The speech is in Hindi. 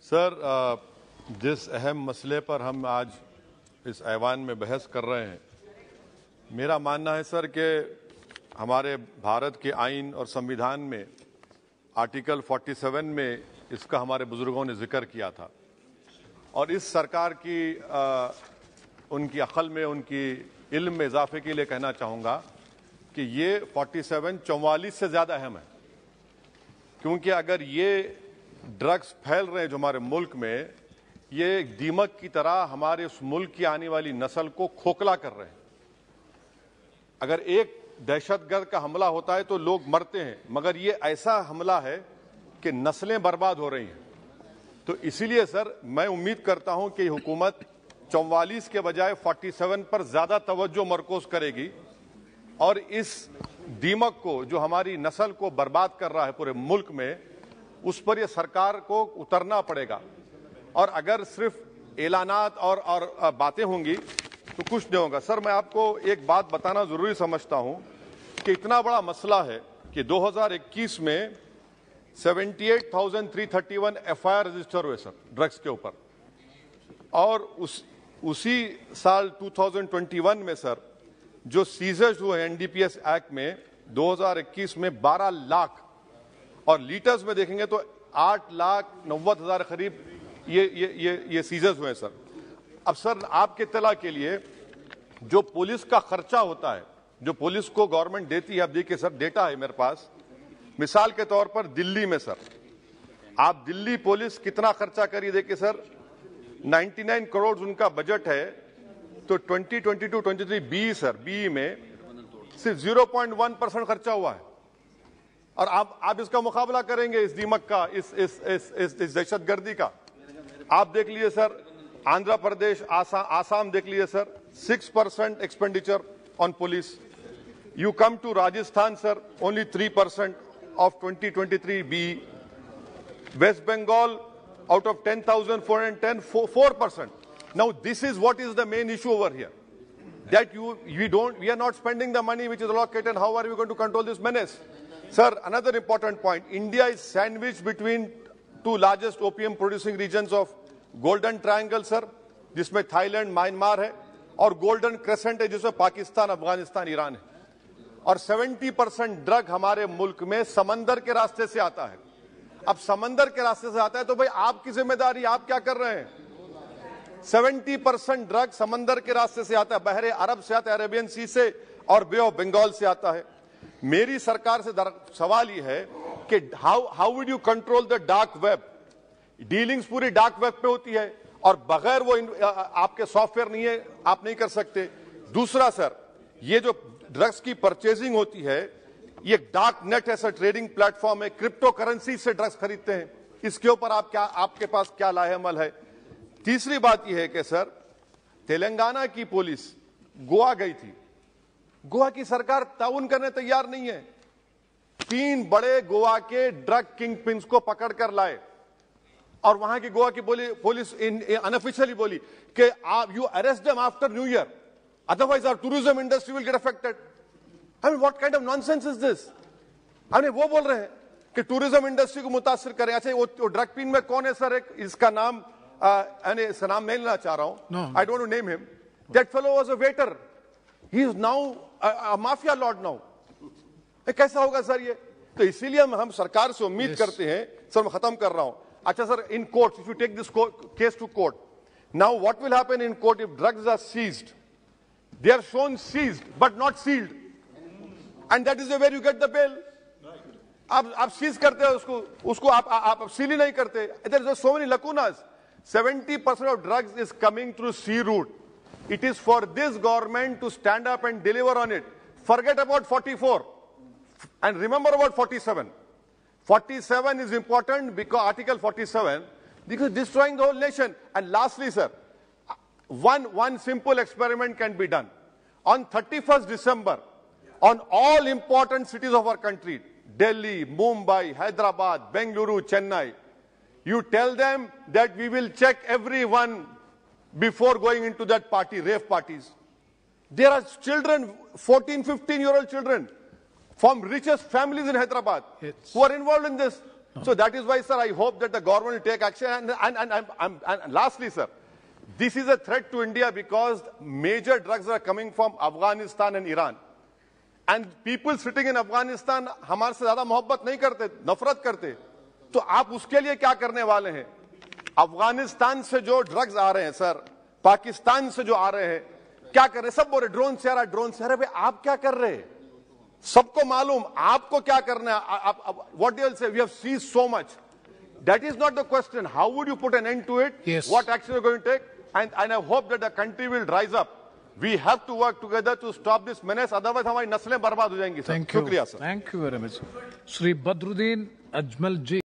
सर, जिस अहम मसले पर हम आज इस ऐवान में बहस कर रहे हैं, मेरा मानना है सर कि हमारे भारत के आइन और संविधान में आर्टिकल 47 में इसका हमारे बुजुर्गों ने जिक्र किया था और इस सरकार की उनकी अक्ल में, उनकी इल्म में इजाफे के लिए कहना चाहूँगा कि ये 47 44 से ज़्यादा अहम है, क्योंकि अगर ये ड्रग्स फैल रहे हैं जो हमारे मुल्क में, ये एक दीमक की तरह हमारे उस मुल्क की आने वाली नस्ल को खोखला कर रहे हैं। अगर एक दहशतगर्द का हमला होता है तो लोग मरते हैं, मगर ये ऐसा हमला है कि नस्लें बर्बाद हो रही हैं। तो इसीलिए सर मैं उम्मीद करता हूं कि हुकूमत 44 के बजाय 47 पर ज्यादा तवज्जो मरकूज करेगी और इस दीमक को जो हमारी नस्ल को बर्बाद कर रहा है पूरे मुल्क में, उस पर यह सरकार को उतरना पड़ेगा। और अगर सिर्फ ऐलानात और बातें होंगी तो कुछ नहीं होगा। सर, मैं आपको एक बात बताना जरूरी समझता हूं कि इतना बड़ा मसला है कि 2021 में 78,331 FIR रजिस्टर हुए सर ड्रग्स के ऊपर, और उसी साल 2021 में सर जो सीजर्स हुए NDPS एक्ट में 2021 में 12 लाख, और लीटर्स में देखेंगे तो 8,90,000 करीब ये सीजर्स हुए सर। अब सर आपके इत्तला के लिए जो पुलिस का खर्चा होता है, जो पुलिस को गवर्नमेंट देती है, अब देखिए सर डेटा है मेरे पास, मिसाल के तौर पर दिल्ली में सर आप दिल्ली पुलिस कितना खर्चा करिए, देखिए सर 99 करोड़ उनका बजट है, तो 2022-23 बी सर बी में सिर्फ 0.1% खर्चा हुआ है। और आप इसका मुकाबला करेंगे इस दीमक का, इस दहशतगर्दी का। आप देख लीजिए सर आंध्र प्रदेश, आसाम देख लीजिए sir 6% expenditure on police. You come to Rajasthan sir only 3% of 2023 BE. West Bengal out of 10,410 4%. Now this is what is the main issue over here, that we are not spending the money which is allocated. How are we going to control this menace? Sir, another important point, India is sandwiched between two largest opium producing regions of Golden Triangle sir, जिसमें थाईलैंड, म्यांमार है, और गोल्डन क्रेसेंट है जिसमें पाकिस्तान, अफगानिस्तान, ईरान है। और 70% ड्रग हमारे मुल्क में समंदर के रास्ते से आता है। अब समंदर के रास्ते से आता है तो भाई आपकी जिम्मेदारी, आप क्या कर रहे हैं? 70% ड्रग समंदर के रास्ते से आता है, बहरे अरब से आता है, अरेबियन सी से और बे ऑफ बंगाल से आता है। मेरी सरकार से सवाल यह है कि how would you control the dark web? Dealings पूरी डार्क वेब पे होती है और बगैर वो आपके सॉफ्टवेयर नहीं है, आप नहीं कर सकते। दूसरा सर, ये जो ड्रग्स की परचेजिंग होती है, ये डार्क नेट ऐसा ट्रेडिंग प्लेटफॉर्म है, क्रिप्टो करेंसी से ड्रग्स खरीदते हैं। इसके ऊपर आपके पास क्या लाहेअमल है? तीसरी बात यह है कि सर तेलंगाना की पुलिस गोवा गई थी, गोवा की सरकार ताउन करने तैयार नहीं है। 3 बड़े गोवा के ड्रग किंग पिन्स को पकड़कर लाए और वहां की गोवा की पुलिस अनऑफिशियली बोली कि you arrest them after new year, otherwise our tourism industry will get affected. I mean, what kind of nonsense is this? I mean, वो बोल रहे हैं कि टूरिज्म इंडस्ट्री को मुतासिर करें। अच्छा, वो ड्रग पिन में कौन है सर? एक इसका नाम इसका नाम नहीं लेना चाह रहा हूं, I don't want to name him. That fellow was a waiter. He is now a mafia lord now. कैसा होगा सर ये? तो इसीलिए हम सरकार से उम्मीद करते हैं सर, मैं खत्म कर रहा हूं। अच्छा sir, in court, if you take this case to court, now what will happen in court if drugs are seized? They are shown seized but not sealed, and that is where you get the bail. आप सीज करते हो उसको आप सील ही नहीं करते। There are so many lacunas. 70% of drugs is coming through sea route. It is for this government to stand up and deliver on it. Forget about 44 and remember about 47. 47 is important because Article 47, because destroying the whole nation. And lastly, sir, one simple experiment can be done. On 31st December, on all important cities of our country, Delhi, Mumbai, Hyderabad, Bengaluru, Chennai, you tell them that we will check everyone before going into that party, rave parties. There are children, 14, 15-year-old children from richest families in Hyderabad who are involved in this. So that is why, sir, I hope that the government will take action. And lastly, sir, this is a threat to India because major drugs are coming from Afghanistan and Iran. And people sitting in Afghanistan हमारे से ज्यादा मोहब्बत नहीं करते, नफरत करते. तो आप उसके लिए क्या करने वाले हैं? अफगानिस्तान से जो ड्रग्स आ रहे हैं सर, पाकिस्तान से जो आ रहे हैं, क्या कर रहे हैं? सब बोल रहे ड्रोन से आ रहा है, ड्रोन से आ रहा है. भाई आप क्या कर रहे हैं? सबको मालूम आपको क्या करना है. What they will say, we have seized so much. That is not the question. How would you put an end to it? Yes. What action are you going to take? And I hope that the country will rise up. We have to work together to stop this menace. Otherwise, हमारी नस्लें बर्बाद हो जाएंगी. Thank you. शुक्रिया sir. Thank you very much. Shri Badruddin Ajmal ji.